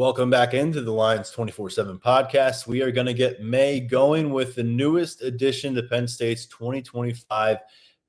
Welcome back into the Lions 24/7 podcast. We are going to get May going with the newest addition to Penn State's 2025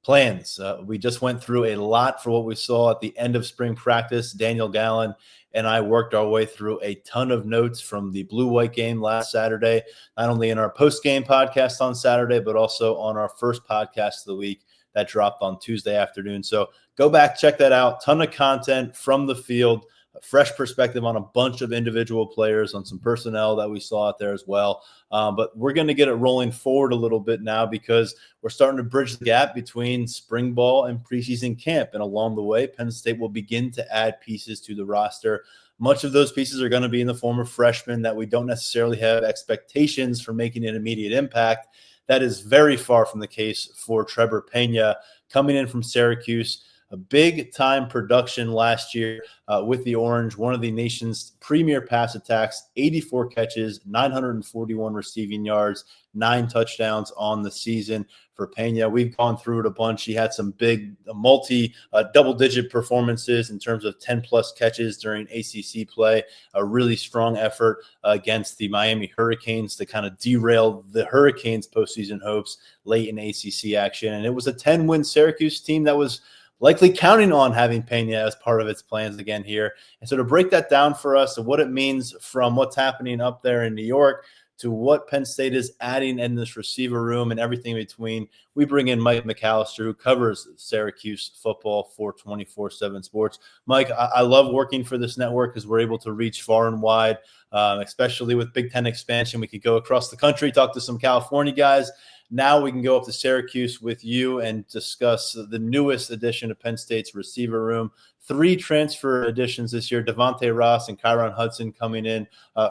plans. We just went through a lot for what we saw at the end of spring practice. Daniel Gallen and I worked our way through a ton of notes from the blue-white game last Saturday, not only in our post-game podcast on Saturday, but also on our first podcast of the week that dropped on Tuesday afternoon. So go back, check that out. Ton of content from the field. A fresh perspective on a bunch of individual players, on some personnel that we saw out there as well. But we're going to get it rolling forward a little bit now because we're starting to bridge the gap between spring ball and preseason camp. And along the way, Penn State will begin to add pieces to the roster. Much of those pieces are going to be in the form of freshmen that we don't necessarily have expectations for making an immediate impact. That is very far from the case for Trebor Pena coming in from Syracuse. A big-time production last year with the Orange, one of the nation's premier pass attacks, 84 catches, 941 receiving yards, 9 touchdowns on the season for Pena. We've gone through it a bunch. He had some big double-digit performances in terms of 10-plus catches during ACC play, a really strong effort against the Miami Hurricanes to kind of derail the Hurricanes' postseason hopes late in ACC action. And it was a 10-win Syracuse team that was likely counting on having Pena as part of its plans again here. And so to break that down for us and what it means from what's happening up there in New York to what Penn State is adding in this receiver room and everything in between, we bring in Mike McAllister, who covers Syracuse football for 24/7 Sports. Mike, I love working for this network because we're able to reach far and wide, especially with Big Ten expansion. We could go across the country, talk to some California guys. Now we can go up to Syracuse with you and discuss the newest addition to Penn State's receiver room. 3 transfer additions this year, Devontae Ross and Kyron Hudson coming in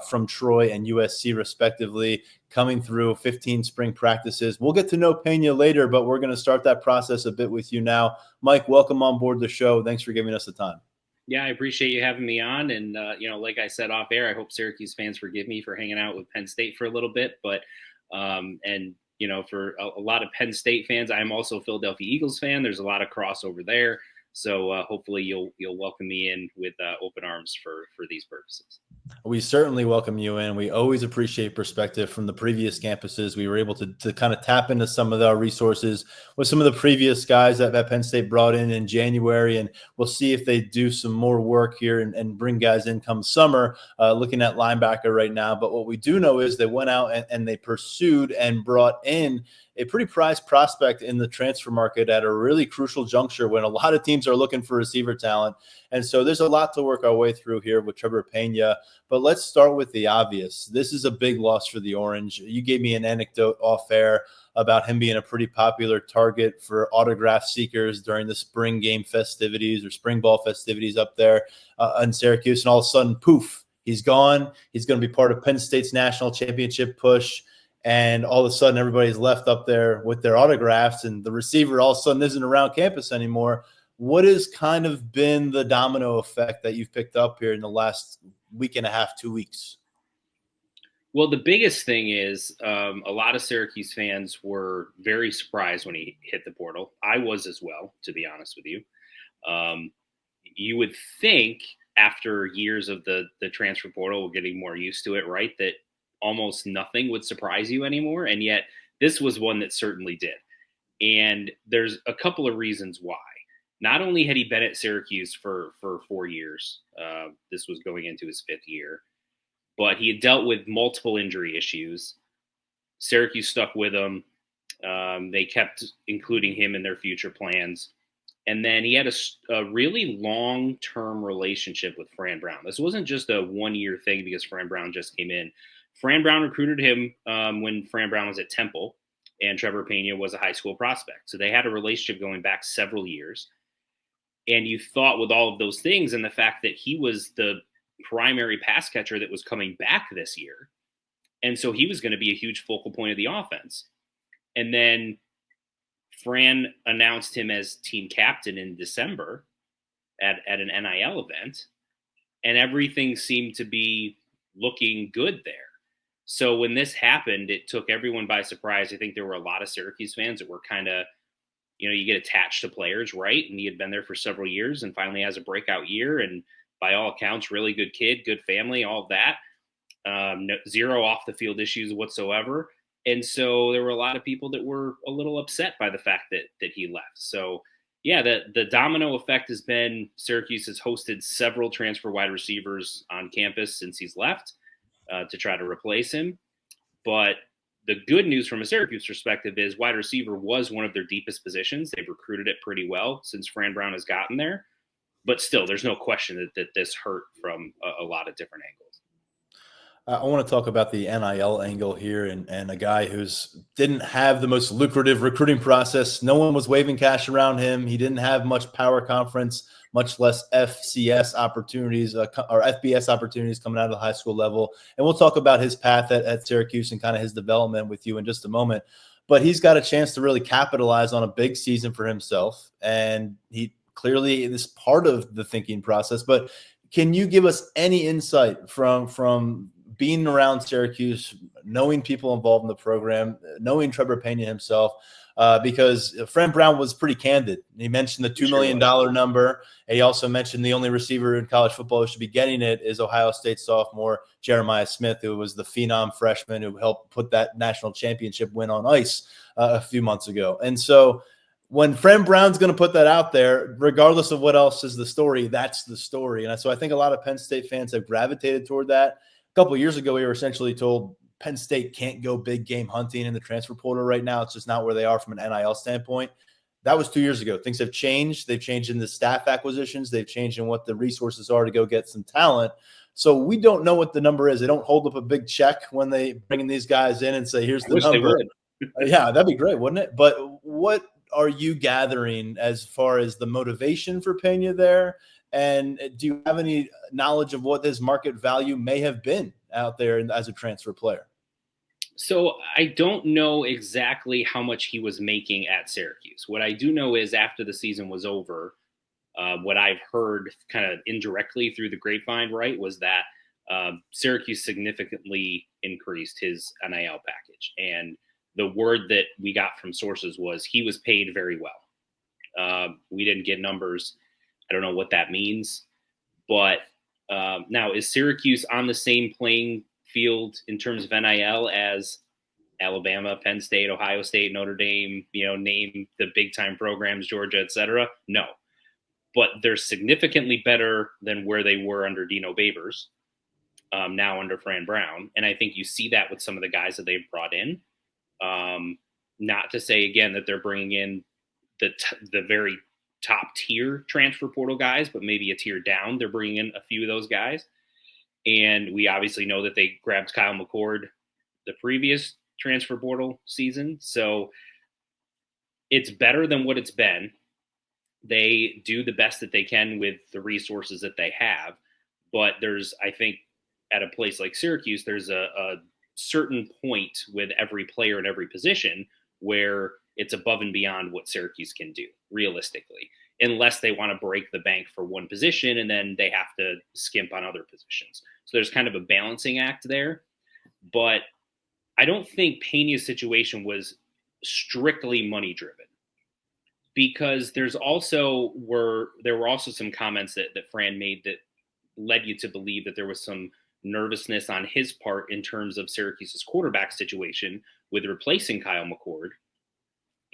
from Troy and USC respectively, coming through 15 spring practices. We'll get to know Pena later, but we're going to start that process a bit with you now. Mike, welcome on board the show. Thanks for giving us the time. Yeah, I appreciate you having me on. And, like I said off air, I hope Syracuse fans forgive me for hanging out with Penn State for a little bit. But, for a lot of Penn State fans, I'm also a Philadelphia Eagles fan. There's a lot of crossover there. So hopefully you'll welcome me in with open arms for these purposes. We certainly welcome you in. We always appreciate perspective from the previous campuses. We were able to kind of tap into some of our resources with some of the previous guys that Penn State brought in January, and we'll see if they do some more work here and bring guys in come summer, looking at linebacker right now. But what we do know is they went out and they pursued and brought in a pretty prized prospect in the transfer market at a really crucial juncture when a lot of teams are looking for receiver talent. And so there's a lot to work our way through here with Trebor Pena. But let's start with the obvious. This is a big loss for the Orange. You gave me an anecdote off air about him being a pretty popular target for autograph seekers during the spring game festivities or spring ball festivities up there in Syracuse. And all of a sudden, poof, he's gone. He's going to be part of Penn State's national championship push. And all of a sudden, everybody's left up there with their autographs, and the receiver all of a sudden isn't around campus anymore. What has kind of been the domino effect that you've picked up here in the last week and a half, 2 weeks? Well, the biggest thing is a lot of Syracuse fans were very surprised when he hit the portal. I was as well, to be honest with you. You would think after years of the transfer portal, we're getting more used to it, right, that almost nothing would surprise you anymore. And yet this was one that certainly did. And there's a couple of reasons why. Not only had he been at Syracuse for 4 years, this was going into his 5th year, but he had dealt with multiple injury issues. Syracuse stuck with him. They kept including him in their future plans. And then he had a really long-term relationship with Fran Brown. This wasn't just a one-year thing because Fran Brown just came in. Fran Brown recruited him when Fran Brown was at Temple, and Trebor Pena was a high school prospect. So they had a relationship going back several years. And you thought with all of those things and the fact that he was the primary pass catcher that was coming back this year, and so he was going to be a huge focal point of the offense. And then Fran announced him as team captain in December at an NIL event, and everything seemed to be looking good there. So when this happened, it took everyone by surprise. I think there were a lot of Syracuse fans that were kind of, you get attached to players, right? And he had been there for several years and finally has a breakout year. And by all accounts, really good kid, good family, all of that. Zero off the field issues whatsoever. And so there were a lot of people that were a little upset by the fact that he left. So yeah, the domino effect has been Syracuse has hosted several transfer wide receivers on campus since he's left to try to replace him. But the good news from a Syracuse perspective is wide receiver was one of their deepest positions. They've recruited it pretty well since Fran Brown has gotten there. But still, there's no question that this hurt from a lot of different angles. I want to talk about the NIL angle here and a guy who's didn't have the most lucrative recruiting process. No one was waving cash around him. He didn't have much power conference, much less FCS opportunities or FBS opportunities coming out of the high school level. And we'll talk about his path at Syracuse and kind of his development with you in just a moment. But he's got a chance to really capitalize on a big season for himself. And he clearly is part of the thinking process. But can you give us any insight from being around Syracuse, knowing people involved in the program, knowing Trebor Pena himself, because Fran Brown was pretty candid. He mentioned the $2 million number. He also mentioned the only receiver in college football who should be getting it is Ohio State sophomore Jeremiah Smith, who was the phenom freshman who helped put that national championship win on ice a few months ago. And so when Fran Brown's going to put that out there, regardless of what else is the story, that's the story. And so I think a lot of Penn State fans have gravitated toward that. A couple of years ago, we were essentially told Penn State can't go big game hunting in the transfer portal right now. It's just not where they are from an NIL standpoint. That was 2 years ago. Things have changed. They've changed in the staff acquisitions. They've changed in what the resources are to go get some talent. So we don't know what the number is. They don't hold up a big check when they bring in these guys in and say, here's the number. Yeah, that'd be great, wouldn't it? But what are you gathering as far as the motivation for Pena there? And do you have any knowledge of what his market value may have been out there as a transfer player? So I don't know exactly how much he was making at Syracuse. What I do know is after the season was over, what I've heard kind of indirectly through the grapevine, right, was that Syracuse significantly increased his NIL package. And the word that we got from sources was he was paid very well. We didn't get numbers. I don't know what that means. But now, is Syracuse on the same playing field in terms of NIL as Alabama, Penn State, Ohio State, Notre Dame, name the big time programs, Georgia, et cetera? No. But they're significantly better than where they were under Dino Babers, now under Fran Brown. And I think you see that with some of the guys that they've brought in. Not to say, again, that they're bringing in the very top tier transfer portal guys, but maybe a tier down. They're bringing in a few of those guys. And we obviously know that they grabbed Kyle McCord the previous transfer portal season. So it's better than what it's been. They do the best that they can with the resources that they have. But there's, I think, at a place like Syracuse, there's a certain point with every player at every position where it's above and beyond what Syracuse can do, realistically, unless they want to break the bank for one position and then they have to skimp on other positions. So there's kind of a balancing act there. But I don't think Pena's situation was strictly money driven, because there were also some comments that Fran made that led you to believe that there was some nervousness on his part in terms of Syracuse's quarterback situation with replacing Kyle McCord,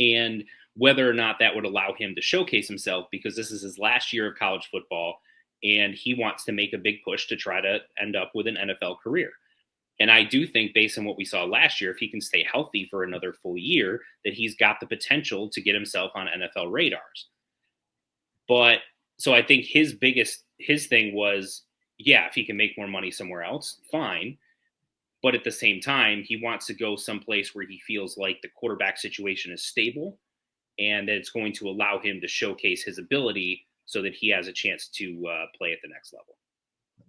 and whether or not that would allow him to showcase himself, because this is his last year of college football and he wants to make a big push to try to end up with an NFL career. And I do think, based on what we saw last year, if he can stay healthy for another full year, that he's got the potential to get himself on NFL radars. But so I think his thing was, yeah, if he can make more money somewhere else, fine. But at the same time, he wants to go someplace where he feels like the quarterback situation is stable and that it's going to allow him to showcase his ability so that he has a chance to play at the next level.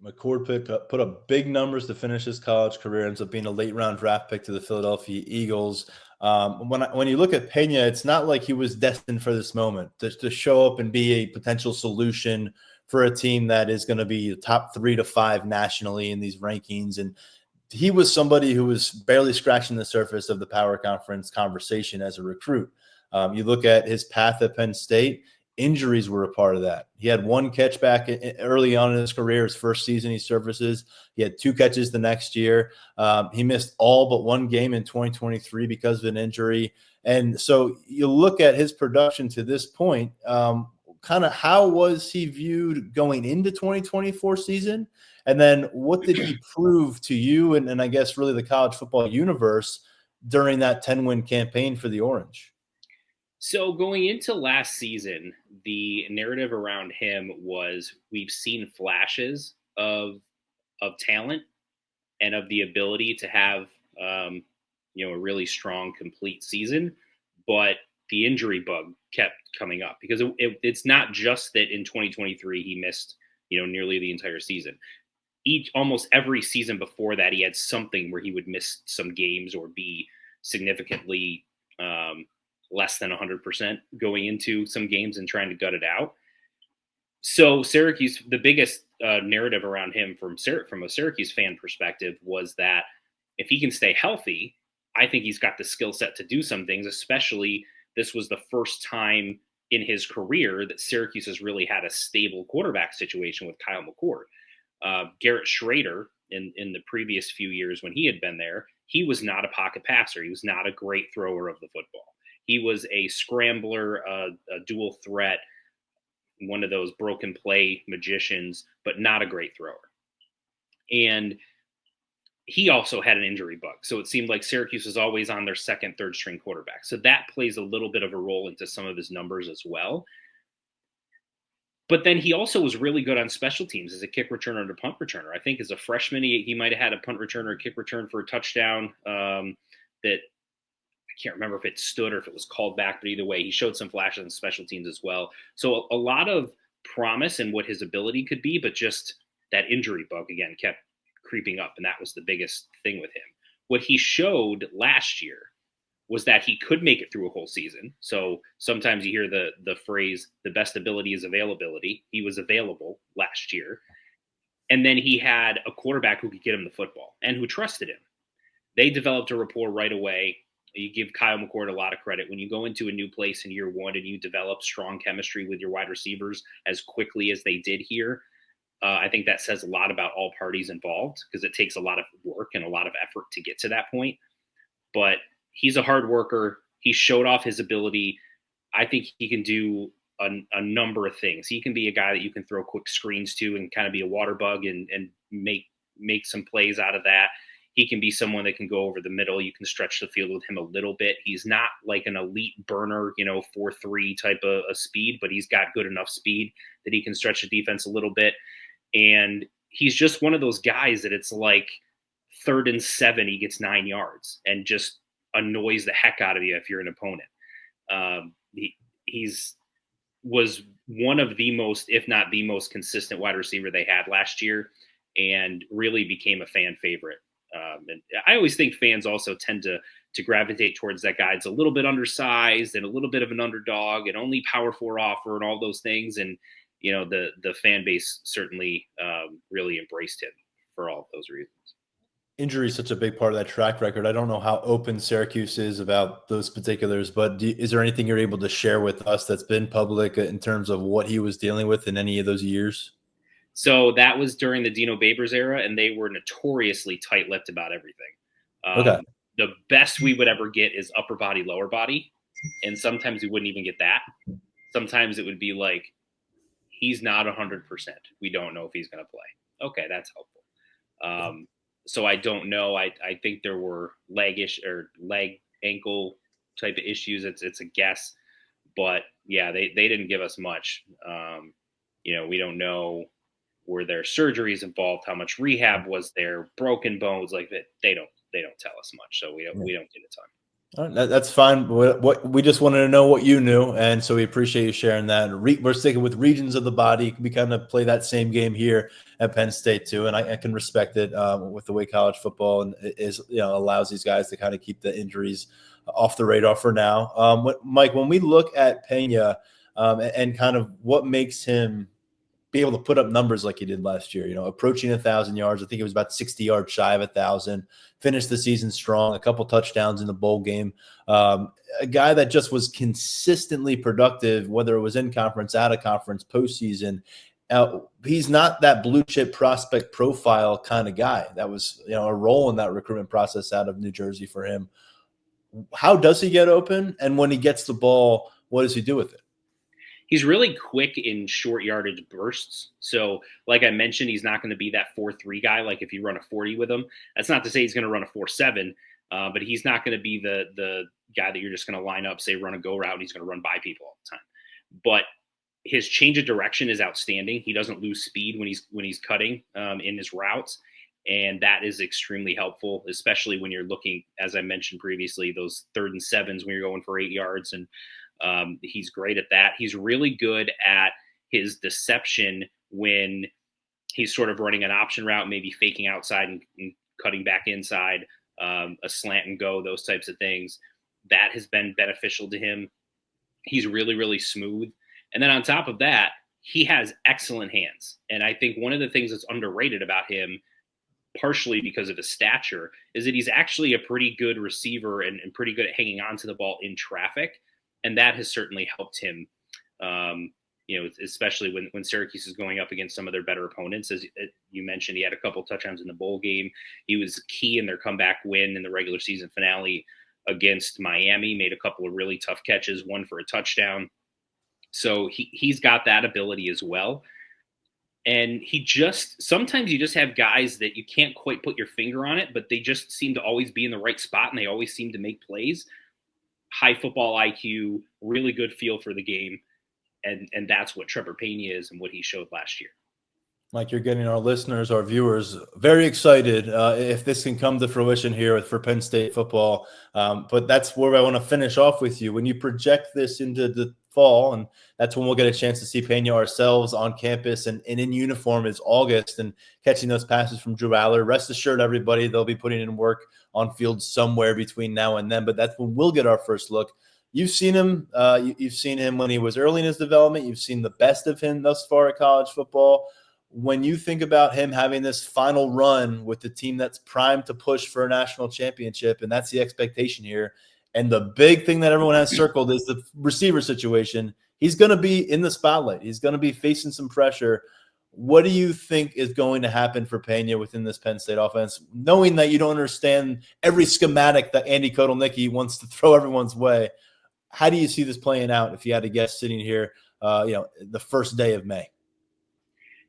McCord put up big numbers to finish his college career, ends up being a late round draft pick to the Philadelphia Eagles. When you look at Pena, it's not like he was destined for this moment to show up and be a potential solution for a team that is going to be the top 3 to 5 nationally in these rankings. And he was somebody who was barely scratching the surface of the power conference conversation as a recruit. You look at his path at Penn State, injuries were a part of that. He had one catch back early on in his career, his first season he surfaces. He had 2 catches the next year. He missed all but 1 game in 2023 because of an injury. And so you look at his production to this point, kind of how was he viewed going into 2024 season? And then what did he prove to you and I guess really the college football universe during that 10-win campaign for the Orange? So going into last season, the narrative around him was we've seen flashes of talent and of the ability to have a really strong, complete season, but the injury bug kept coming up because it's not just that in 2023 he missed nearly the entire season. Almost every season before that he had something where he would miss some games or be significantly less than 100% going into some games and trying to gut it out. So Syracuse, the biggest narrative around him from a Syracuse fan perspective was that if he can stay healthy, I think he's got the skill set to do some things, especially this was the first time in his career that Syracuse has really had a stable quarterback situation with Kyle McCord. Garrett Schrader, in the previous few years when he had been there, he was not a pocket passer. He was not a great thrower of the football. He was a scrambler, a dual threat, one of those broken play magicians, but not a great thrower. And he also had an injury bug. So it seemed like Syracuse was always on their second, third string quarterback. So that plays a little bit of a role into some of his numbers as well. But then he also was really good on special teams as a kick returner and a punt returner. I think as a freshman, he might have had a punt return or a kick return for a touchdown that I can't remember if it stood or if it was called back, but either way, he showed some flashes on special teams as well. So a lot of promise in what his ability could be, but just that injury bug again kept creeping up, and that was the biggest thing with him. What he showed last year was that he could make it through a whole season. So sometimes you hear the phrase, the best ability is availability. He was available last year. And then he had a quarterback who could get him the football and who trusted him. They developed a rapport right away. You give Kyle McCord a lot of credit. When you go into a new place in year one and you develop strong chemistry with your wide receivers as quickly as they did here, I think that says a lot about all parties involved because it takes a lot of work and a lot of effort to get to that point. But he's a hard worker. He showed off his ability. I think he can do a number of things. He can be a guy that you can throw quick screens to and kind of be a water bug and make some plays out of that. He can be someone that can go over the middle. You can stretch the field with him a little bit. He's not like an elite burner, 4.3 type of speed, but he's got good enough speed that he can stretch the defense a little bit. And he's just one of those guys that it's like 3rd and 7, he gets 9 yards and just annoys the heck out of you if you're an opponent. He's was one of the most, if not the most consistent wide receiver they had last year and really became a fan favorite. And I always think fans also tend to gravitate towards that guy. It's a little bit undersized and a little bit of an underdog and only Power 4 offer and all those things. And, the fan base certainly really embraced him for all of those reasons. Injury is such a big part of that track record. I don't know how open Syracuse is about those particulars, but is there anything you're able to share with us that's been public in terms of what he was dealing with in any of those years? So that was during the Dino Babers era, and they were notoriously tight-lipped about everything. Okay. The best we would ever get is upper body, lower body, and sometimes we wouldn't even get that. Sometimes it would be like, he's not 100%. We don't know if he's going to play. Okay, that's helpful. So I don't know. I think there were leg ankle type of issues. It's a guess, but yeah, they didn't give us much. We don't know. Were there surgeries involved? How much rehab was there? Broken bones, like that. They don't tell us much, so we don't get a ton. All right, that's fine. What we just wanted to know what you knew, and so we appreciate you sharing that. We're sticking with regions of the body. We kind of play that same game here at Penn State too, and I can respect it with the way college football is allows these guys to kind of keep the injuries off the radar for now. Mike, when we look at Pena and kind of what makes him be able to put up numbers like he did last year, approaching 1,000 yards. I think it was about 60 yards shy of 1,000. Finished the season strong, a couple touchdowns in the bowl game. A guy that just was consistently productive, whether it was in conference, out of conference, postseason. He's not that blue chip prospect profile kind of guy. That was, a role in that recruitment process out of New Jersey for him. How does he get open? And when he gets the ball, what does he do with it? He's really quick in short yardage bursts. So, like I mentioned, he's not going to be that 4.3 guy. Like if you run a 40 with him, that's not to say he's going to run a 4.7, but he's not going to be the guy that you're just going to line up, say, run a go route, and he's going to run by people all the time. But his change of direction is outstanding. He doesn't lose speed when he's cutting in his routes, and that is extremely helpful, especially when you're looking, as I mentioned previously, those 3rd and 7s when you're going for 8 yards. And he's great at that. He's really good at his deception when he's sort of running an option route, maybe faking outside and cutting back inside, a slant and go, those types of things. That has been beneficial to him. He's really, really smooth. And then on top of that, he has excellent hands. And I think one of the things that's underrated about him, partially because of his stature, is that he's actually a pretty good receiver and pretty good at hanging on to the ball in traffic. And that has certainly helped him, especially when Syracuse is going up against some of their better opponents. As you mentioned, he had a couple touchdowns in the bowl game. He was key in their comeback win in the regular season finale against Miami, made a couple of really tough catches, one for a touchdown. So he's got that ability as well. And sometimes you just have guys that you can't quite put your finger on it, but they just seem to always be in the right spot and they always seem to make plays. High football IQ, really good feel for the game. And that's what Trebor Pena is and what he showed last year. Mike, you're getting our listeners, our viewers, very excited if this can come to fruition here for Penn State football. But that's where I want to finish off with you. When you project this into the fall, and that's when we'll get a chance to see Pena ourselves on campus and in uniform is August and catching those passes from Drew Aller. Rest assured, everybody, they'll be putting in work on field somewhere between now and then. But that's when we'll get our first look. You've seen him. You've seen him when he was early in his development. You've seen the best of him thus far at college football. When you think about him having this final run with the team that's primed to push for a national championship, and that's the expectation here, and the big thing that everyone has circled is the receiver situation, he's going to be in the spotlight. He's going to be facing some pressure. What do you think is going to happen for Pena within this Penn State offense, knowing that you don't understand every schematic that Andy Kotelnicki wants to throw everyone's way? How do you see this playing out if you had a guest sitting here, the first day of May?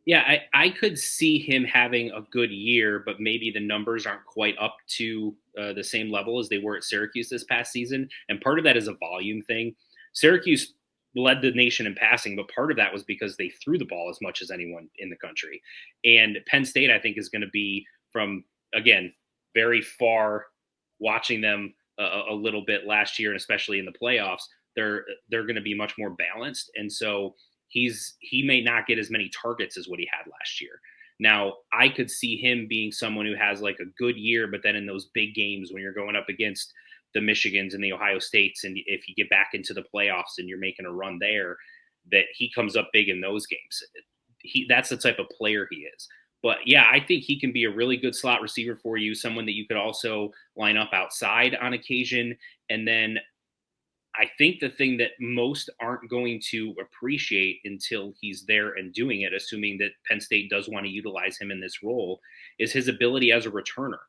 Yeah, I could see him having a good year, but maybe the numbers aren't quite up to the same level as they were at Syracuse this past season. And part of that is a volume thing. Syracuse led the nation in passing, but part of that was because they threw the ball as much as anyone in the country. And Penn State, I think, is going to be from, again, very far watching them a little bit last year, and especially in the playoffs, they're going to be much more balanced. And so he may not get as many targets as what he had last year. Now, I could see him being someone who has like a good year, but then in those big games when you're going up against the Michigans and the Ohio States, and if you get back into the playoffs and you're making a run there, that he comes up big in those games. That's the type of player he is. But yeah, I think he can be a really good slot receiver for you, someone that you could also line up outside on occasion. And then I think the thing that most aren't going to appreciate until he's there and doing it, assuming that Penn State does want to utilize him in this role, is his ability as a returner,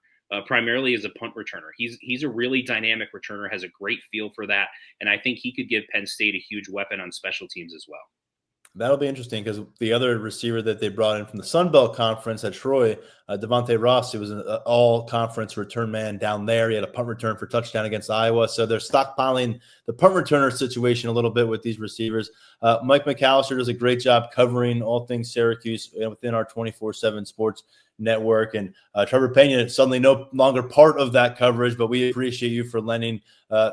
primarily as a punt returner. He's a really dynamic returner, has a great feel for that, and I think he could give Penn State a huge weapon on special teams as well. That'll be interesting because the other receiver that they brought in from the Sun Belt Conference at Troy, Devontae Ross, who was an all-conference return man down there. He had a punt return for touchdown against Iowa. So they're stockpiling the punt returner situation a little bit with these receivers. Mike McAllister does a great job covering all things Syracuse within our 24/7 sports network. And Trebor Pena is suddenly no longer part of that coverage, but we appreciate you for lending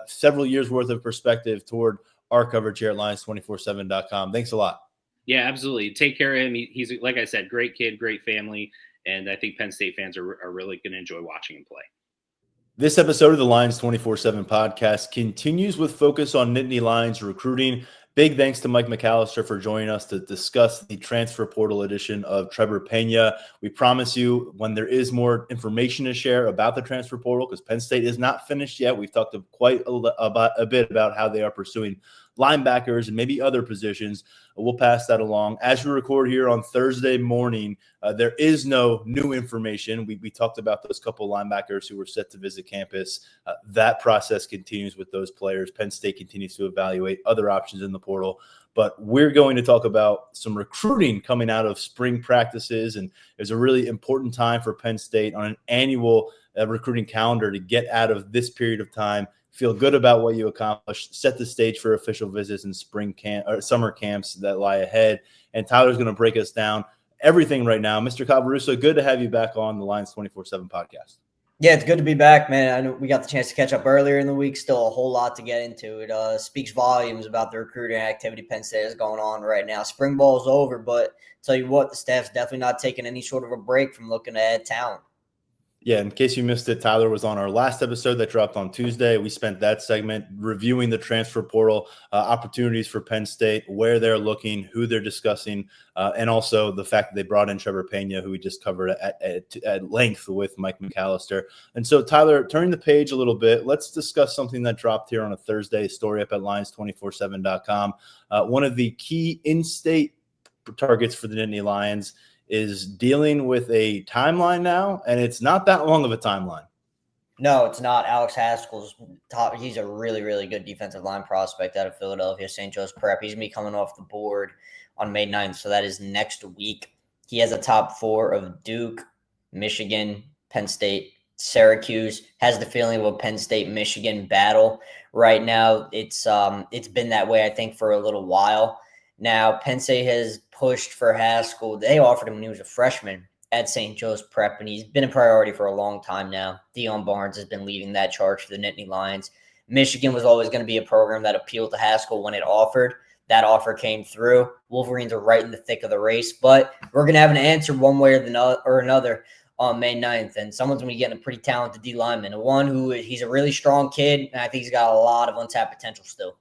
several years' worth of perspective toward our coverage here at Lions247.com. Thanks a lot. Yeah, absolutely. Take care of him. He's, like I said, great kid, great family. And I think Penn State fans are really going to enjoy watching him play. This episode of the Lions 24/7 podcast continues with focus on Nittany Lions recruiting. Big thanks to Mike McAllister for joining us to discuss the transfer portal edition of Trebor Pena. We promise you when there is more information to share about the transfer portal, because Penn State is not finished yet. We've talked quite a bit about how they are pursuing linebackers and maybe other positions. We'll pass that along. As we record here on Thursday morning, there is no new information. We talked about those couple linebackers who were set to visit campus. That process continues with those players. Penn State continues to evaluate other options in the portal. But we're going to talk about some recruiting coming out of spring practices. And there's a really important time for Penn State on an annual recruiting calendar to get out of this period of time, feel good about what you accomplished, set the stage for official visits and spring camp or summer camps that lie ahead. And Tyler's going to break us down everything right now. Mr. Calvaruso, good to have you back on the Lions 24/7 podcast. Yeah, it's good to be back, man. I know we got the chance to catch up earlier in the week. Still a whole lot to get into. It speaks volumes about the recruiting activity Penn State is going on right now. Spring ball's over, but tell you what, the staff's definitely not taking any sort of a break from looking to add talent. Yeah, in case you missed it, Tyler was on our last episode that dropped on Tuesday. We spent that segment reviewing the transfer portal opportunities for Penn State, where they're looking, who they're discussing, and also the fact that they brought in Trebor Pena, who we just covered at length with Mike McAllister. And so, Tyler, turning the page a little bit, let's discuss something that dropped here on a Thursday, story up at Lions247.com. One of the key in-state targets for the Nittany Lions is dealing with a timeline now, and it's not that long of a timeline. No, it's not. Alex Haskell's top. He's a really, really good defensive line prospect out of Philadelphia, St. Joe's Prep. He's going to be coming off the board on May 9th, so that is next week. He has a top 4 of Duke, Michigan, Penn State, Syracuse. Has the feeling of a Penn State-Michigan battle right now. It's been that way, I think, for a little while. Now, Penn State has pushed for Haskell. They offered him when he was a freshman at St. Joe's Prep, and he's been a priority for a long time now. Deion Barnes has been leading that charge for the Nittany Lions. Michigan was always going to be a program that appealed to Haskell when it offered. That offer came through. Wolverines are right in the thick of the race, but we're going to have an answer one way or another on May 9th, and someone's going to be getting a pretty talented D lineman, he's a really strong kid, and I think he's got a lot of untapped potential still.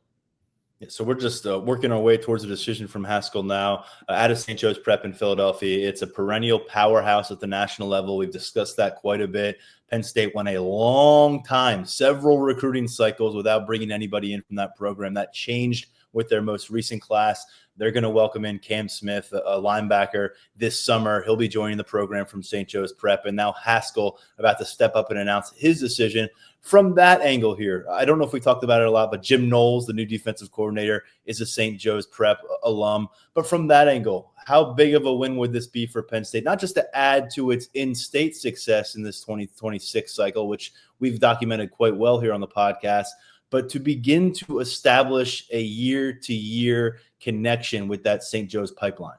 Yeah, so we're just working our way towards a decision from Haskell now out of St. Joe's Prep in Philadelphia. It's a perennial powerhouse at the national level. We've discussed that quite a bit. Penn State went a long time, several recruiting cycles without bringing anybody in from that program. That changed with their most recent class. They're going to welcome in Cam Smith, a linebacker, this summer. He'll be joining the program from St. Joe's Prep. And now Haskell about to step up and announce his decision. From that angle here, I don't know if we talked about it a lot, but Jim Knowles, the new defensive coordinator, is a St. Joe's Prep alum. But from that angle, how big of a win would this be for Penn State? Not just to add to its in-state success in this 2026 cycle, which we've documented quite well here on the podcast, but to begin to establish a year-to-year connection with that St. Joe's pipeline.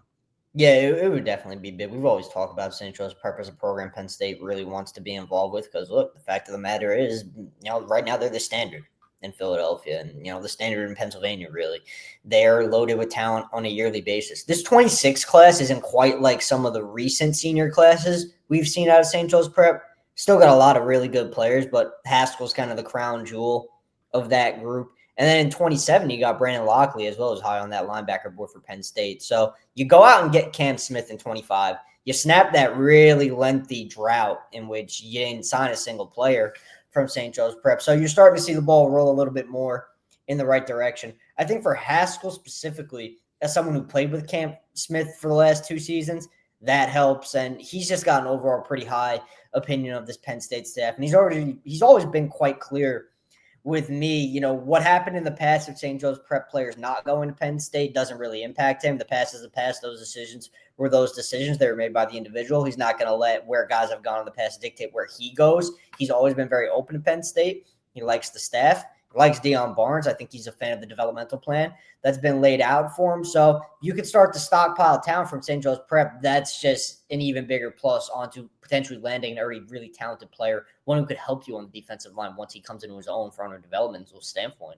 Yeah, it would definitely be big. We've always talked about St. Joe's Prep as a program Penn State really wants to be involved with because, look, the fact of the matter is, right now they're the standard in Philadelphia and, the standard in Pennsylvania, really. They're loaded with talent on a yearly basis. This 26 class isn't quite like some of the recent senior classes we've seen out of St. Joe's Prep. Still got a lot of really good players, but Haskell's kind of the crown jewel of that group. And then in 27, you got Brandon Lockley as well as high on that linebacker board for Penn State. So you go out and get Cam Smith in 25. You snap that really lengthy drought in which you didn't sign a single player from St. Joe's Prep. So you're starting to see the ball roll a little bit more in the right direction. I think for Haskell specifically, as someone who played with Cam Smith for the last 2 seasons, that helps. And he's just got an overall pretty high opinion of this Penn State staff. And he's always been quite clear with me, what happened in the past of St. Joe's Prep players not going to Penn State doesn't really impact him. The past is the past. Those decisions were those decisions. They were made by the individual. He's not going to let where guys have gone in the past dictate where he goes. He's always been very open to Penn State. He likes the staff. He likes Deion Barnes. I think he's a fan of the developmental plan that's been laid out for him. So you could start to stockpile talent from St. Joe's Prep. That's just an even bigger plus onto potentially landing an already really talented player, one who could help you on the defensive line once he comes into his own from a developmental standpoint.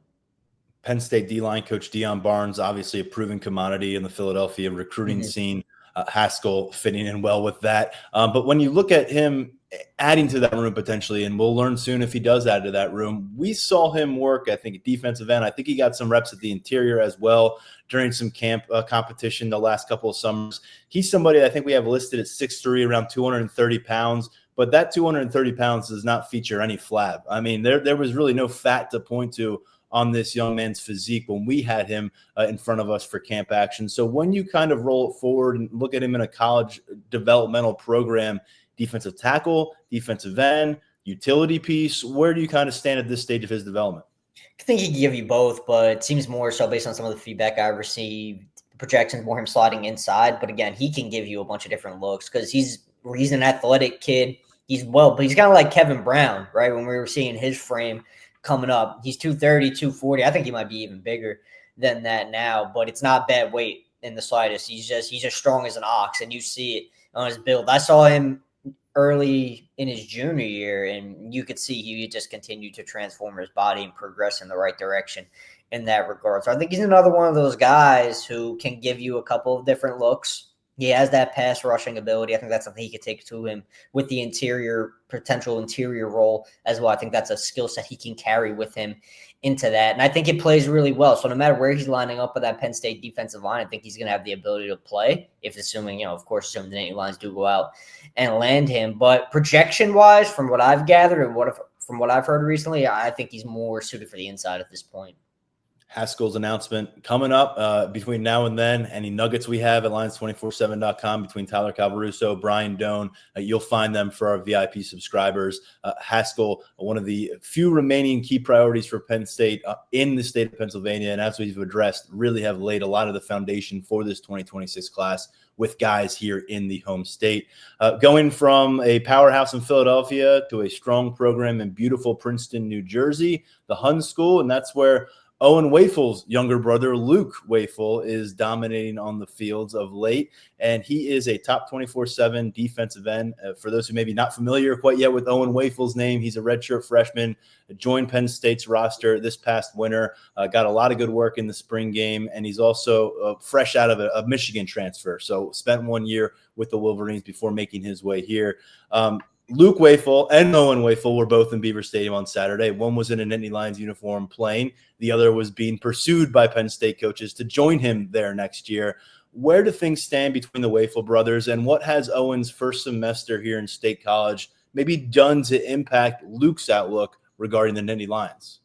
Penn State D-line coach Deion Barnes, obviously a proven commodity in the Philadelphia recruiting scene. Haskell fitting in well with that. But when you look at him adding to that room potentially, and we'll learn soon if he does add to that room. We saw him work, I think, at defensive end. I think he got some reps at the interior as well during some camp competition the last couple of summers. He's somebody I think we have listed at 6'3", around 230 pounds, but that 230 pounds does not feature any flab. I mean, there was really no fat to point to on this young man's physique when we had him in front of us for camp action. So when you kind of roll it forward and look at him in a college developmental program, defensive tackle, defensive end, utility piece, where do you kind of stand at this stage of his development? I think he can give you both, but it seems more so based on some of the feedback I received. Projections more him sliding inside, but again, he can give you a bunch of different looks because he's an athletic kid. But he's kind of like Kevin Brown, right? When we were seeing his frame coming up, he's 230, 240. I think he might be even bigger than that now, but it's not bad weight in the slightest. He's just strong as an ox, and you see it on his build. I saw him early in his junior year, and you could see he just continued to transform his body and progress in the right direction in that regard. So I think he's another one of those guys who can give you a couple of different looks. He has that pass rushing ability. I think that's something he could take to him with the potential interior role as well. I think that's a skill set he can carry with him into that. And I think it plays really well. So no matter where he's lining up with that Penn State defensive line, I think he's going to have the ability to play, if assuming, of course, assuming the Nittany Lions do go out and land him. But projection-wise, from what I've gathered and from what I've heard recently, I think he's more suited for the inside at this point. Haskell's announcement coming up between now and then. Any nuggets we have at Lions247.com between Tyler Calvaruso, Brian Doan, you'll find them for our VIP subscribers. Haskell, one of the few remaining key priorities for Penn State in the state of Pennsylvania, and as we've addressed, really have laid a lot of the foundation for this 2026 class with guys here in the home state. Going from a powerhouse in Philadelphia to a strong program in beautiful Princeton, New Jersey, the Hun School, and that's where Owen Wafel's younger brother, Luke Wafel, is dominating on the fields of late, and he is a top 24/7 defensive end. For those who may be not familiar quite yet with Owen Wafel's name, he's a redshirt freshman, joined Penn State's roster this past winter, got a lot of good work in the spring game, and he's also fresh out of a Michigan transfer, so spent 1 year with the Wolverines before making his way here. Luke Wafel and Owen Wafel were both in Beaver Stadium on Saturday. One was in a Nittany Lions uniform playing. The other was being pursued by Penn State coaches to join him there next year. Where do things stand between the Wafel brothers, and what has Owen's first semester here in State College maybe done to impact Luke's outlook regarding the Nittany Lions?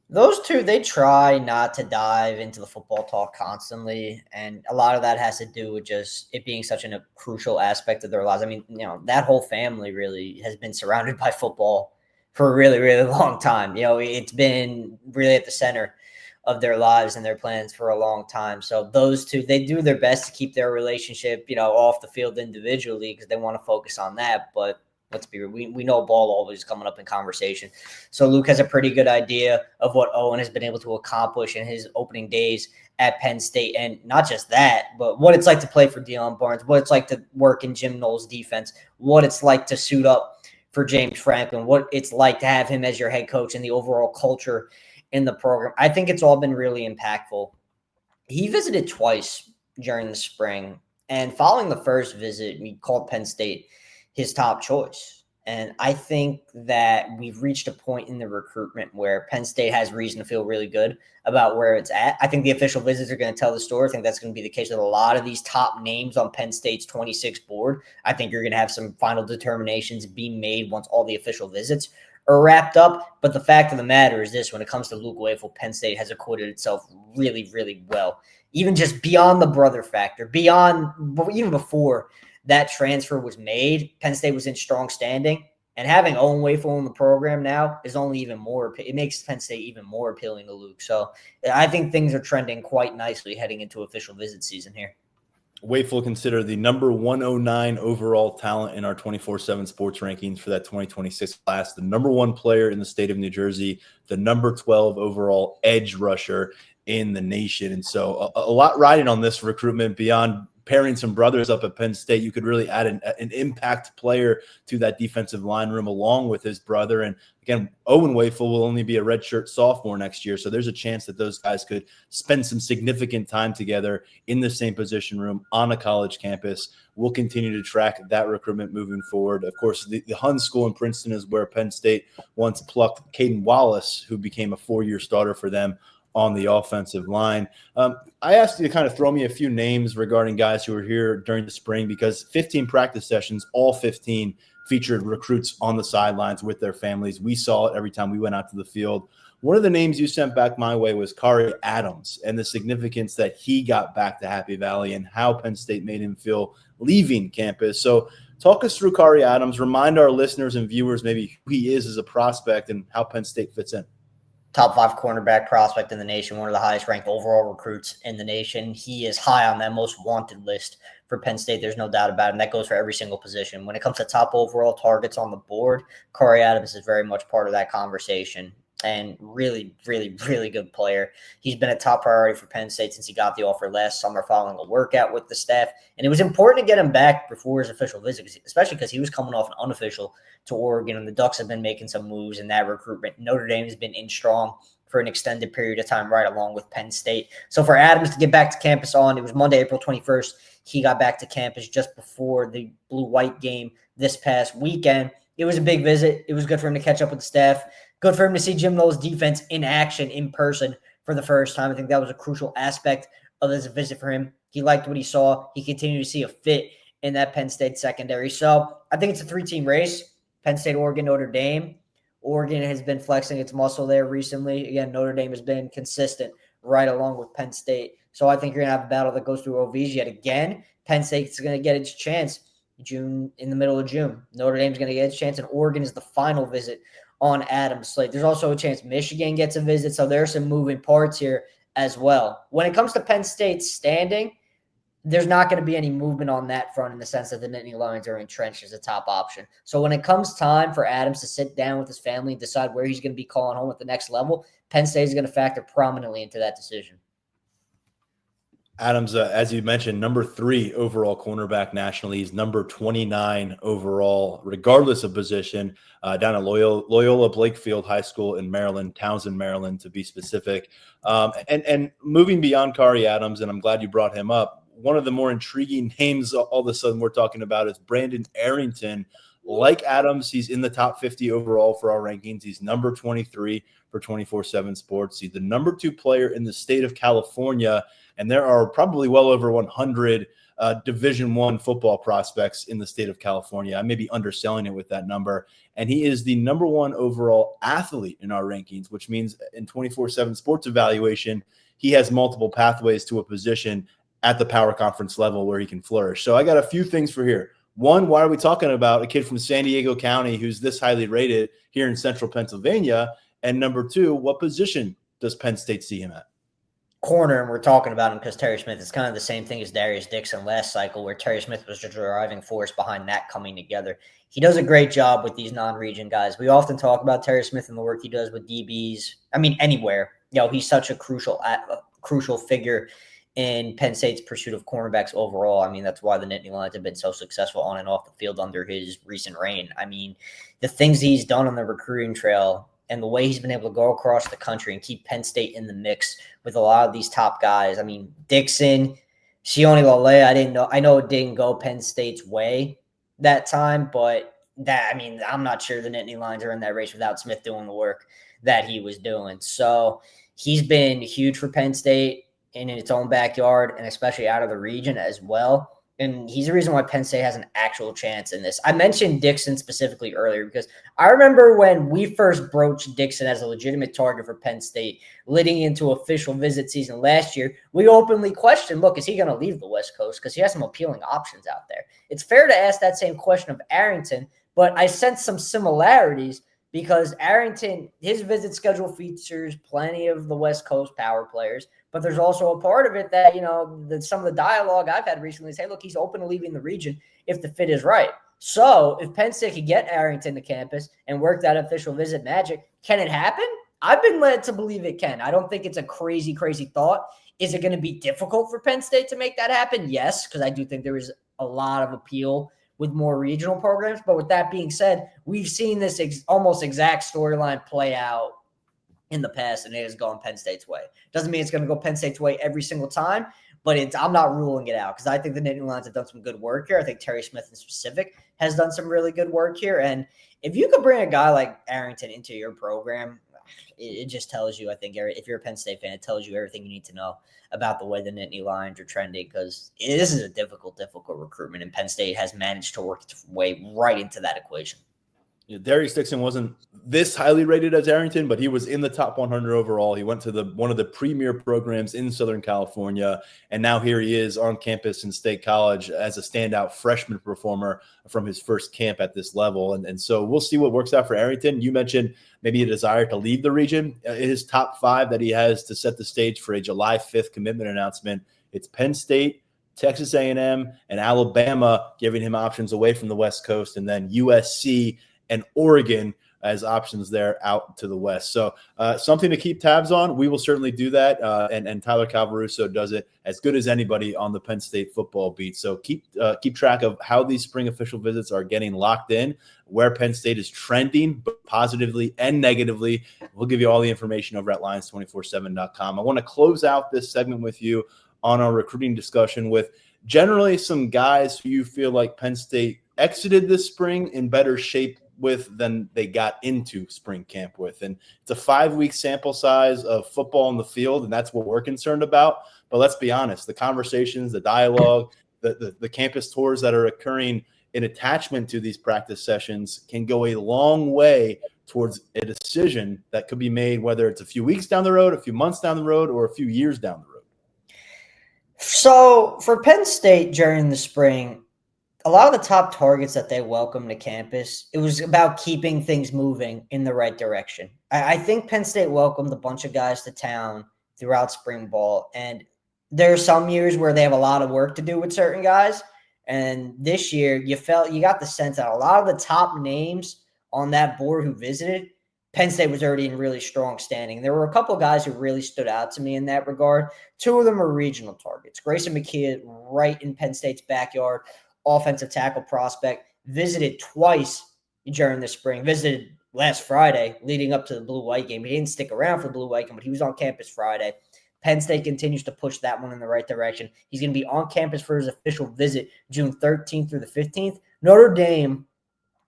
Those two, they try not to dive into the football talk constantly, and a lot of that has to do with just it being such a crucial aspect of their lives. I mean, that whole family really has been surrounded by football for a really, really long time. It's been really at the center of their lives and their plans for a long time. So those two, they do their best to keep their relationship, off the field individually because they want to focus on that, but let's be real. We know ball always coming up in conversation. So Luke has a pretty good idea of what Owen has been able to accomplish in his opening days at Penn State. And not just that, but what it's like to play for Deion Barnes, what it's like to work in Jim Knowles' defense, what it's like to suit up for James Franklin, what it's like to have him as your head coach and the overall culture in the program. I think it's all been really impactful. He visited twice during the spring. And following the first visit, we called Penn State his top choice. And I think that we've reached a point in the recruitment where Penn State has reason to feel really good about where it's at. I think the official visits are going to tell the story. I think that's going to be the case with a lot of these top names on Penn State's 26 board. I think you're going to have some final determinations being made once all the official visits are wrapped up. But the fact of the matter is this: when it comes to Luke Wafel, Penn State has acquitted itself really, really well. Even just beyond the brother factor, even before that transfer was made, Penn State was in strong standing, and having Owen Wafel in the program now is only even more. It makes Penn State even more appealing to Luke. So I think things are trending quite nicely heading into official visit season here. Wafel considered the number 109 overall talent in our 24/7 sports rankings for that 2026 class, the number 1 player in the state of New Jersey, the number 12 overall edge rusher in the nation. And so a lot riding on this recruitment beyond pairing some brothers up at Penn State, you could really add an impact player to that defensive line room along with his brother. And again, Owen Wafel will only be a redshirt sophomore next year, so there's a chance that those guys could spend some significant time together in the same position room on a college campus. We'll continue to track that recruitment moving forward. Of course, the Hun School in Princeton is where Penn State once plucked Caden Wallace, who became a 4-year starter for them on the offensive line. I asked you to kind of throw me a few names regarding guys who were here during the spring, because 15 practice sessions, all 15 featured recruits on the sidelines with their families. We saw it every time we went out to the field. One of the names you sent back my way was Kari Adams, and the significance that he got back to Happy Valley and how Penn State made him feel leaving campus. So talk us through Kari Adams. Remind our listeners and viewers maybe who he is as a prospect and how Penn State fits in. Top 5 cornerback prospect in the nation, one of the highest ranked overall recruits in the nation. He is high on that most wanted list for Penn State. There's no doubt about it. And that goes for every single position. When it comes to top overall targets on the board, Kari Adams is very much part of that conversation. And really, really, really good player. He's been a top priority for Penn State since he got the offer last summer following a workout with the staff. And it was important to get him back before his official visit, especially because he was coming off an unofficial to Oregon, and the Ducks have been making some moves in that recruitment. Notre Dame has been in strong for an extended period of time, right along with Penn State. So for Adams to get back to campus it was Monday, April 21st. He got back to campus just before the blue-white game this past weekend. It was a big visit. It was good for him to catch up with the staff. Good for him to see Jim Knowles' defense in action in person for the first time. I think that was a crucial aspect of this visit for him. He liked what he saw. He continued to see a fit in that Penn State secondary. So I think it's a 3-team race. Penn State, Oregon, Notre Dame. Oregon has been flexing its muscle there recently. Again, Notre Dame has been consistent right along with Penn State. So I think you're going to have a battle that goes through OVs yet again. Penn State's going to get its chance in the middle of June. Notre Dame's going to get its chance, and Oregon is the final visit on Adams' slate. There's also a chance Michigan gets a visit, so there's some moving parts here as well. When it comes to Penn State's standing, there's not going to be any movement on that front in the sense that the Nittany Lions are entrenched as a top option. So when it comes time for Adams to sit down with his family and decide where he's going to be calling home at the next level, Penn State is going to factor prominently into that decision. Adams, as you mentioned, number 3 overall cornerback nationally. He's number 29 overall, regardless of position, down at Loyola Blakefield High School in Maryland, Townsend, Maryland, to be specific. And moving beyond Kari Adams, and I'm glad you brought him up, one of the more intriguing names all of a sudden we're talking about is Brandon Arrington. Like Adams, he's in the top 50 overall for our rankings. He's number 23 for 24/7 Sports. He's the number 2 player in the state of California, and there are probably well over 100 Division I football prospects in the state of California. I may be underselling it with that number. And he is the number 1 overall athlete in our rankings, which means in 24/7 Sports evaluation, he has multiple pathways to a position at the power conference level where he can flourish. So I got a few things for here. One, why are we talking about a kid from San Diego County who's this highly rated here in central Pennsylvania? And number 2, what position does Penn State see him at? Corner, and we're talking about him because Terry Smith is kind of the same thing as Darius Dixon last cycle, where Terry Smith was the driving force behind that coming together. He does a great job with these non-region guys. We often talk about Terry Smith and the work he does with DBs. I mean, anywhere. He's such a crucial figure in Penn State's pursuit of cornerbacks overall. I mean, that's why the Nittany Lions have been so successful on and off the field under his recent reign. I mean, the things he's done on the recruiting trail and the way he's been able to go across the country and keep Penn State in the mix with a lot of these top guys. I mean, Dixon, Sione Lale, I know it didn't go Penn State's way that time, but I'm not sure the Nittany Lions are in that race without Smith doing the work that he was doing. So he's been huge for Penn State in its own backyard and especially out of the region as well. And he's the reason why Penn State has an actual chance in this. I mentioned Dixon specifically earlier because I remember when we first broached Dixon as a legitimate target for Penn State leading into official visit season last year, we openly questioned, look, is he going to leave the West Coast? Because he has some appealing options out there. It's fair to ask that same question of Arrington, but I sense some similarities because Arrington, his visit schedule features plenty of the West Coast power players, but there's also a part of it that, some of the dialogue I've had recently is, hey, look, he's open to leaving the region if the fit is right. So if Penn State could get Arrington to campus and work that official visit magic, can it happen? I've been led to believe it can. I don't think it's a crazy, crazy thought. Is it going to be difficult for Penn State to make that happen? Yes, because I do think there is a lot of appeal with more regional programs. But with that being said, we've seen this almost exact storyline play out in the past, and it has gone Penn State's way. Doesn't mean it's going to go Penn State's way every single time, but I'm not ruling it out because I think the Nittany Lions have done some good work here. I think Terry Smith in specific has done some really good work here. And if you could bring a guy like Arrington into your program, it just tells you, I think, if you're a Penn State fan, it tells you everything you need to know about the way the Nittany Lions are trending, because this is a difficult recruitment, and Penn State has managed to work its way right into that equation. Darius Dixon wasn't this highly rated as Arrington, but he was in the top 100 overall. He went to one of the premier programs in Southern California, and now here he is on campus in State College as a standout freshman performer from his first camp at this level. And so we'll see what works out for Arrington. You mentioned maybe a desire to leave the region. His top 5 that he has to set the stage for a July 5th commitment announcement, it's Penn State, Texas A&M, and Alabama, giving him options away from the West Coast, and then USC and Oregon as options there out to the west. So something to keep tabs on. We will certainly do that. And Tyler Calvaruso does it as good as anybody on the Penn State football beat. So keep track of how these spring official visits are getting locked in, where Penn State is trending, both positively and negatively. We'll give you all the information over at Lions247.com. I want to close out this segment with you on our recruiting discussion with generally some guys who you feel like Penn State exited this spring in better shape with than they got into spring camp with. And it's a 5-week sample size of football on the field, and that's what we're concerned about. But let's be honest, the conversations, the dialogue, the campus tours that are occurring in attachment to these practice sessions can go a long way towards a decision that could be made, whether it's a few weeks down the road, a few months down the road, or a few years down the road. So for Penn State during the spring, a lot of the top targets that they welcomed to campus, it was about keeping things moving in the right direction. I think Penn State welcomed a bunch of guys to town throughout spring ball, and there are some years where they have a lot of work to do with certain guys. And this year, you got the sense that a lot of the top names on that board who visited, Penn State was already in really strong standing. There were a couple of guys who really stood out to me in that regard. 2 of them are regional targets. Grayson McKee, right in Penn State's backyard, offensive tackle prospect, visited twice during the spring, visited last Friday leading up to the blue-white game. He didn't stick around for the blue-white game, but he was on campus Friday. Penn State continues to push that one in the right direction. He's going to be on campus for his official visit June 13th through the 15th. Notre Dame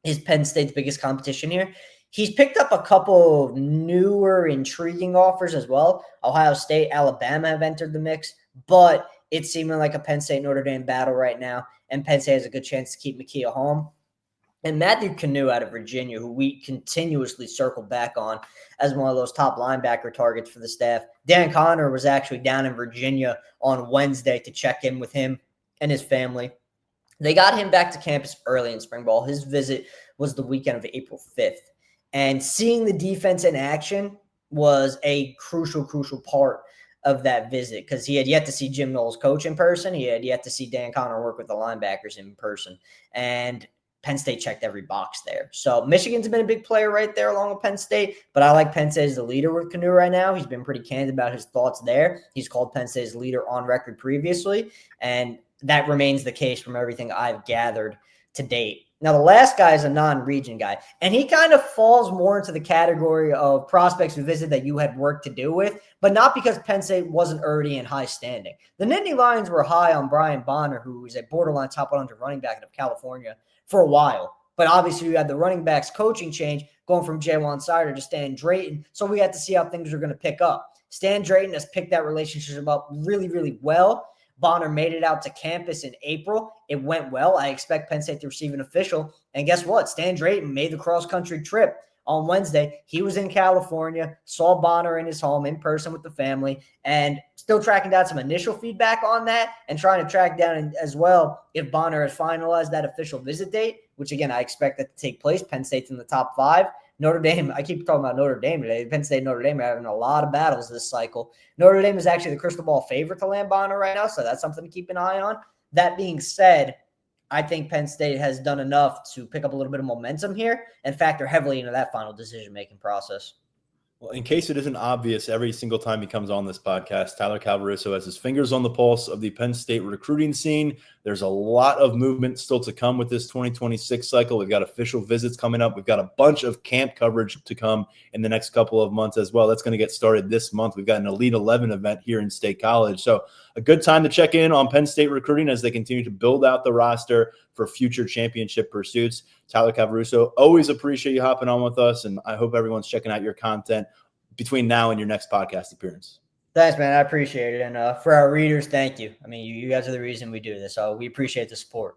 is Penn State's biggest competition here. He's picked up a couple of newer, intriguing offers as well. Ohio State, Alabama have entered the mix, but it's seeming like a Penn State-Notre Dame battle right now, and Penn State has a good chance to keep McKee home. And Matthew Canoe out of Virginia, who we continuously circle back on as one of those top linebacker targets for the staff. Dan Connor was actually down in Virginia on Wednesday to check in with him and his family. They got him back to campus early in spring ball. His visit was the weekend of April 5th. And seeing the defense in action was a crucial part of that visit, because he had yet to see Jim Knowles coach in person. He had yet to see Dan Connor work with the linebackers in person. And Penn State checked every box there. So Michigan's been a big player right there along with Penn State, but I like Penn State as the leader with Canoe right now. He's been pretty candid about his thoughts there. He's called Penn State his leader on record previously, and that remains the case from everything I've gathered to date. Now, the last guy is a non-region guy, and he kind of falls more into the category of prospects who visit that you had work to do with, but not because Penn State wasn't already in high standing. The Nittany Lions were high on Brian Bonner, who is a borderline top 100 running back out of California, for a while. But obviously, we had the running backs coaching change going from Jaywan Sider to Stan Drayton, so we had to see how things are going to pick up. Stan Drayton has picked that relationship up really well. Bonner made it out to campus in April. It went well. I expect Penn State to receive an official. And guess what? Stan Drayton made the cross-country trip on Wednesday. He was in California, saw Bonner in his home in person with the family, and still tracking down some initial feedback on that and trying to track down as well if Bonner has finalized that official visit date, which, again, I expect that to take place. Penn State's in the top 5. Notre Dame, I keep talking about Notre Dame today. Penn State and Notre Dame are having a lot of battles this cycle. Notre Dame is actually the crystal ball favorite to land Bonner right now, so that's something to keep an eye on. That being said, I think Penn State has done enough to pick up a little bit of momentum here and factor heavily into that final decision-making process. Well, in case it isn't obvious, every single time he comes on this podcast, Tyler Calvaruso has his fingers on the pulse of the Penn State recruiting scene. There's a lot of movement still to come with this 2026 cycle. We've got official visits coming up. We've got a bunch of camp coverage to come in the next couple of months as well. That's going to get started this month. We've got an Elite 11 event here in State College. So a good time to check in on Penn State recruiting as they continue to build out the roster for future championship pursuits. Tyler Calvaruso, always appreciate you hopping on with us, and I hope everyone's checking out your content between now and your next podcast appearance. Thanks, man. I appreciate it. And for our readers, thank you. I mean, you guys are the reason we do this, so we appreciate the support.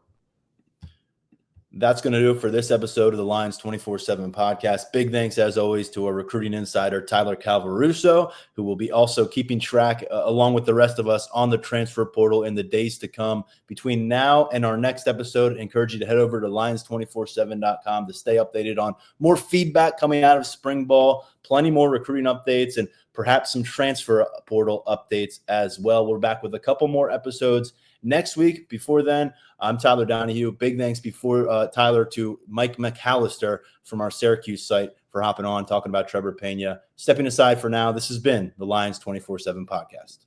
That's going to do it for this episode of the Lions 24/7 podcast. Big thanks, as always, to our recruiting insider, Tyler Calvaruso, who will be also keeping track, along with the rest of us, on the transfer portal in the days to come. Between now and our next episode, I encourage you to head over to lions247.com to stay updated on more feedback coming out of spring ball, plenty more recruiting updates, and perhaps some transfer portal updates as well. We're back with a couple more episodes next week. Before then, I'm Tyler Donahue. Big thanks Tyler to Mike McAllister from our Syracuse site for hopping on, talking about Trebor Pena. Stepping aside for now, this has been the Lions 24/7 podcast.